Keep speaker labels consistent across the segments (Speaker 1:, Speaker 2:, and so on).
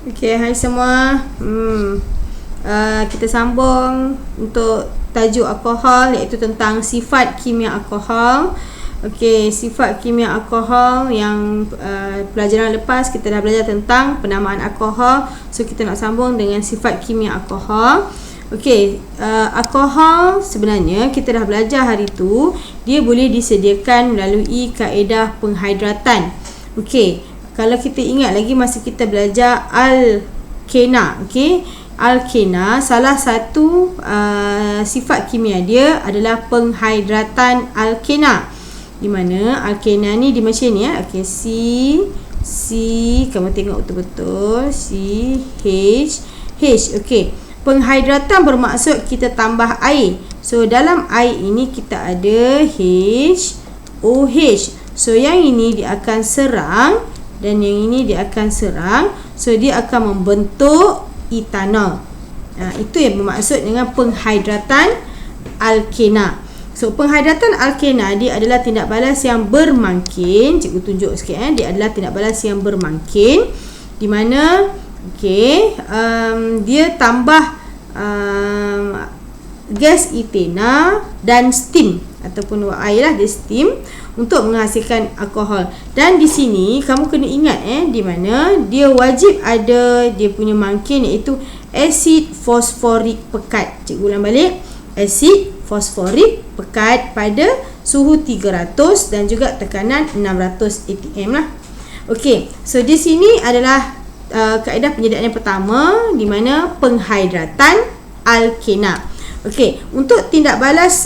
Speaker 1: Okey, hai semua. Kita sambung untuk tajuk alkohol, iaitu tentang sifat kimia alkohol. Okey, sifat kimia alkohol yang pelajaran lepas kita dah belajar tentang penamaan alkohol. So kita nak sambung dengan sifat kimia alkohol. Okey, alkohol sebenarnya kita dah belajar hari tu, dia boleh disediakan melalui kaedah penghidratan. Okey, kalau kita ingat lagi masa kita belajar alkena, okey, alkena salah satu sifat kimia dia adalah penghidratan alkena. Di mana alkena ni di macam ni ya. Okey, C kamu tengok betul-betul H. Okey. Penghidratan bermaksud kita tambah air. So dalam air ini kita ada HOH. So yang ini dia akan serang dan yang ini dia akan serang. So dia akan membentuk etanol. Itu yang bermaksud dengan penghidratan alkena. So penghidratan alkena dia adalah tindak balas yang bermangkin. Cikgu tunjuk sikit dia adalah tindak balas yang bermangkin, di mana dia tambah gas etana dan steam ataupun air lah, dia steam untuk menghasilkan alkohol. Dan di sini kamu kena ingat di mana dia wajib ada dia punya mangkin, iaitu asid fosforik pekat. Cikgu ulang balik, asid fosforik pekat pada suhu 300 dan juga tekanan 600 atm lah. Okey, so di sini adalah kaedah penyediaan yang pertama, di mana penghidratan alkena. Okey, untuk tindak balas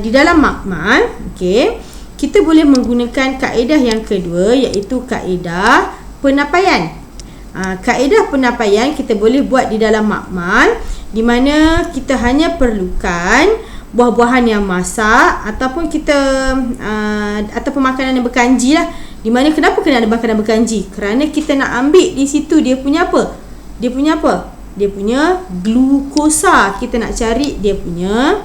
Speaker 1: di dalam makmal, kita boleh menggunakan kaedah yang kedua, iaitu kaedah penapaian. Kaedah penapaian kita boleh buat di dalam makmal, di mana kita hanya perlukan buah-buahan yang masak ataupun kita ataupun makanan yang berkanji lah. Di mana kenapa kena ada makanan berkanji? Kerana kita nak ambil di situ dia punya apa? Dia punya glukosa. Kita nak cari dia punya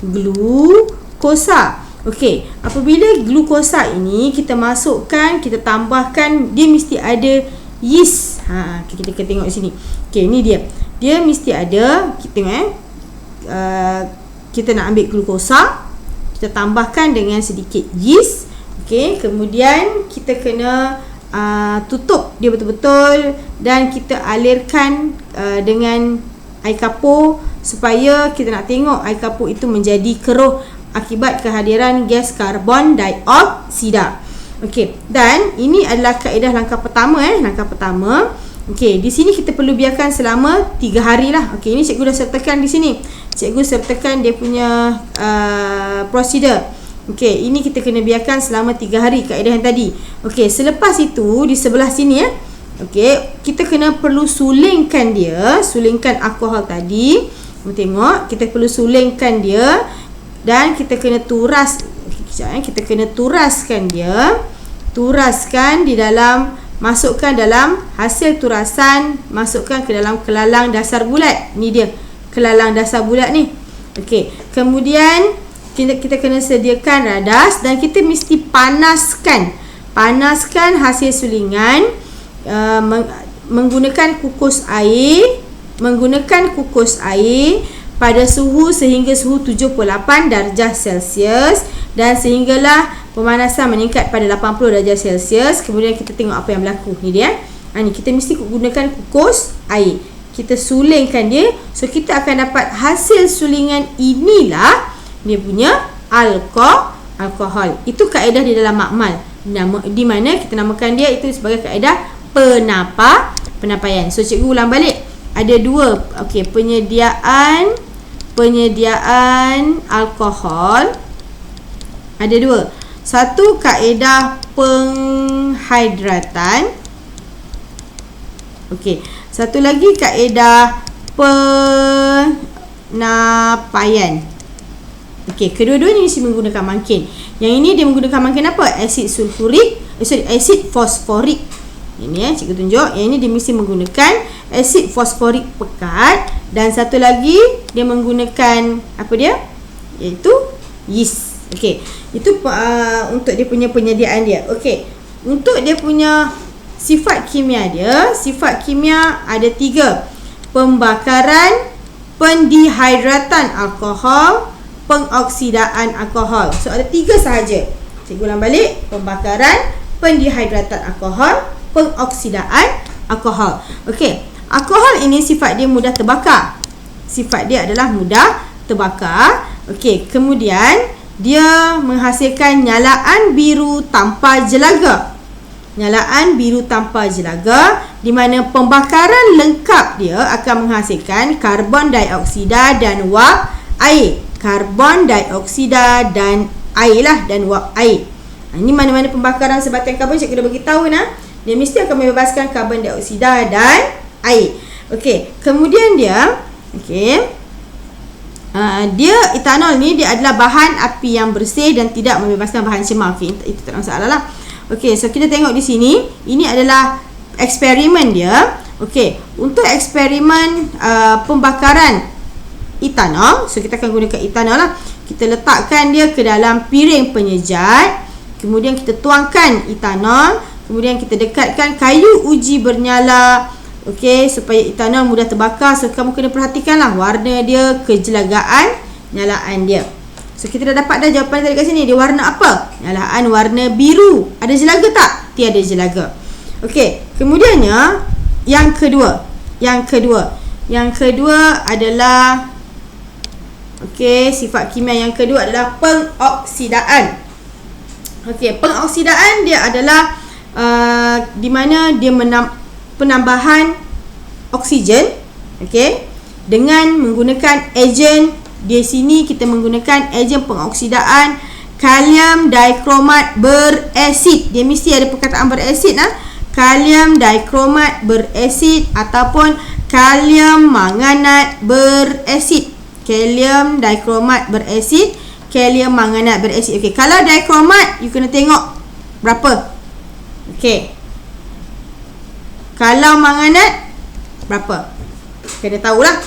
Speaker 1: glukosa. Okey, apabila glukosa ini kita masukkan, kita tambahkan, dia mesti ada yeast. Kita tengok sini. Okey, ni dia. Dia mesti ada, kita tengok kita nak ambil glukosa, kita tambahkan dengan sedikit yeast. Okey, kemudian kita kena tutup dia betul-betul dan kita alirkan dengan air kapur, supaya kita nak tengok air kapur itu menjadi keruh akibat kehadiran gas karbon dioksida. Okey, dan ini adalah kaedah langkah pertama langkah pertama. Okey, di sini kita perlu biarkan selama 3 hari lah. Okey, ini cikgu dah sertakan di sini. Cikgu sertakan dia punya prosedur. Okey, ini kita kena biarkan selama 3 hari kaedah yang tadi. Okey, selepas itu di sebelah sini okey, kita perlu sulingkan dia, sulingkan alkohol tadi. Tengok, kita perlu sulingkan dia dan kita kena turas. Kita kena turaskan dia. Turaskan di dalam, masukkan dalam hasil turasan, masukkan ke dalam kelalang dasar bulat. Ni dia, kelalang dasar bulat ni. Okey, kemudian kita kena sediakan radas dan kita mesti panaskan hasil sulingan menggunakan kukus air pada suhu sehingga suhu 78 darjah Celsius, dan sehinggalah pemanasan meningkat pada 80 darjah Celsius. Kemudian kita tengok apa yang berlaku. Ni dia. Ni kita mesti gunakan kukus air. Kita sulingkan dia. So kita akan dapat hasil sulingan, inilah dia punya alkohol. Itu kaedah di dalam makmal, di mana kita namakan dia itu sebagai kaedah penapaian. So cikgu ulang balik. Ada dua, penyediaan alkohol. Ada dua. Satu, kaedah penghidratan. Satu lagi kaedah penapaian. Kedua-duanya mesti menggunakan mangkin. Yang ini dia menggunakan mangkin apa? Asid fosforik. Ini cikgu tunjuk. Yang ini dia mesti menggunakan asid fosforik pekat. Dan satu lagi dia menggunakan apa dia? Iaitu yeast. Itu untuk dia punya penyediaan dia. Untuk dia punya sifat kimia dia, sifat kimia ada 3. Pembakaran, pendehidratan alkohol, pengoksidaan alkohol. So ada 3 sahaja. Cikgu ulang balik. Pembakaran, pendehidratan alkohol, pengoksidaan alkohol. Okey, alkohol ini sifat dia mudah terbakar. Sifat dia adalah mudah terbakar. Okey, kemudian dia menghasilkan nyalaan biru tanpa jelaga. Nyalaan biru tanpa jelaga, di mana pembakaran lengkap dia akan menghasilkan karbon dioksida dan wap air. Karbon dioksida dan air lah, dan wap air. Ini mana-mana pembakaran sebatang karbon, cikgu dah beritahu nah. Dia mesti akan membebaskan karbon dioksida dan air. Okey, kemudian dia dia etanol ni dia adalah bahan api yang bersih dan tidak membebaskan bahan cemar. Okey, itu tak ada masalah lah. Okey, so kita tengok di sini, ini adalah eksperimen dia. Okey, untuk eksperimen pembakaran etanol, so kita akan gunakan etanol lah. Kita letakkan dia ke dalam piring penyejat. Kemudian kita tuangkan etanol. Kemudian kita dekatkan kayu uji bernyala. Okey, supaya etanol mudah terbakar. So kamu kena perhatikanlah warna dia, kejelagaan nyalaan dia. So kita dah dapat dah jawapan tadi kat sini. Dia warna apa? Nyalaan warna biru. Ada jelaga tak? Tiada jelaga. Okey, kemudiannya yang kedua adalah sifat kimia yang kedua adalah pengoksidaan. Okey, pengoksidaan dia adalah di mana dia penambahan oksigen, okey, dengan menggunakan ejen. Di sini kita menggunakan ejen pengoksidaan kalium dikromat beresid. Dia mesti ada perkataan beresid lah. Kalium dikromat beresid ataupun kalium manganat beresid. Kalium dikromat beresid, kalium manganat beresid. Okey, kalau dikromat you kena tengok berapa. Okey, kalau manganat berapa? Kena tahulah.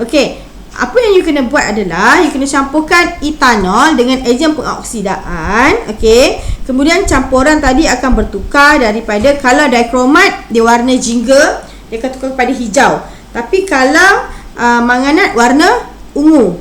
Speaker 1: Okey, apa yang you kena buat adalah you kena campurkan etanol dengan ejen pengoksidaan. Okey, kemudian campuran tadi akan bertukar daripada, kalau dikromat dia warna jingga, dia akan tukar kepada hijau. Tapi kalau manganat warna ungu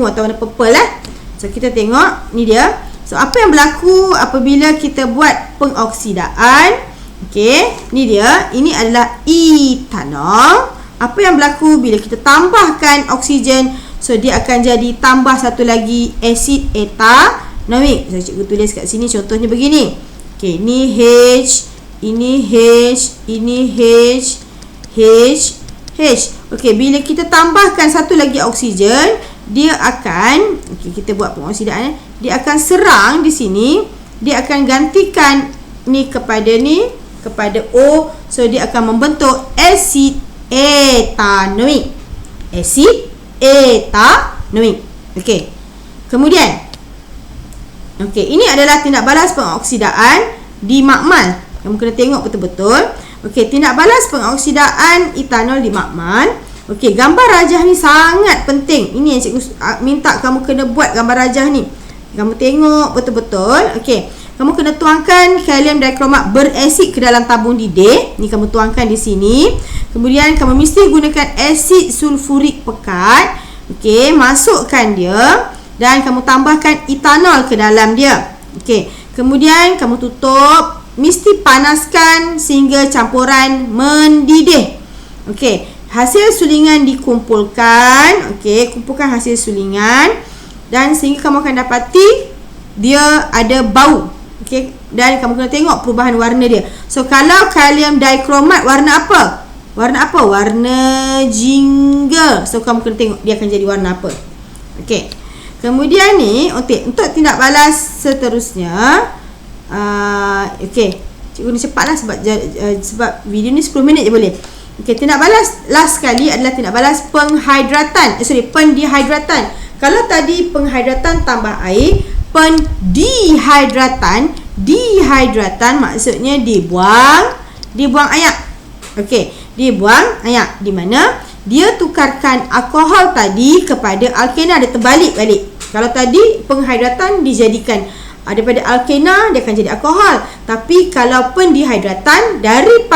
Speaker 1: atau warna purple lah. So kita tengok ni dia. So apa yang berlaku apabila kita buat pengoksidaan? Okey, ni dia. Ini adalah etanol. Apa yang berlaku bila kita tambahkan oksigen? So dia akan jadi tambah satu lagi asid etanoik. So cikgu tulis kat sini contohnya begini. Okey, ni H, ini H, ini H, H, H. Okey, bila kita tambahkan satu lagi oksigen, dia akan, kita buat pengoksidaan, dia akan serang di sini, dia akan gantikan ni kepada O. So dia akan membentuk asid etanoik. Asid etanoik. Okey. Kemudian ini adalah tindak balas pengoksidaan di makmal. Kamu kena tengok betul-betul. Okey, tindak balas pengoksidaan etanol di makmal. Okey, gambar rajah ni sangat penting. Ini yang cikgu minta kamu kena buat gambar rajah ni. Kamu tengok betul-betul. Okey, kamu kena tuangkan kalium dikromat beresid ke dalam tabung didih. Ni kamu tuangkan di sini. Kemudian kamu mesti gunakan asid sulfurik pekat. Okey, masukkan dia dan kamu tambahkan etanol ke dalam dia. Okey, kemudian kamu tutup. Mesti panaskan sehingga campuran mendidih. Okey, hasil sulingan dikumpulkan. Okey, kumpulkan hasil sulingan dan sehingga kamu akan dapati dia ada bau. Okey, dan kamu kena tengok perubahan warna dia. So kalau kalium dikromat warna apa? Warna apa? Warna jingga. So kamu kena tengok dia akan jadi warna apa. Okey. Kemudian ni untuk tindak balas seterusnya, okey, cikgu ni cepatlah sebab video ni 10 minit je boleh. Okey, tindak balas last sekali adalah tindak balas pendehidratan. Kalau tadi penghidratan tambah air, dehidratan maksudnya dibuang air. Okey, dibuang air, di mana dia tukarkan alkohol tadi kepada alkena, dia terbalik balik. Kalau tadi penghidratan dijadikan Daripada alkena dia akan jadi alkohol. Tapi kalau pendehidratan daripada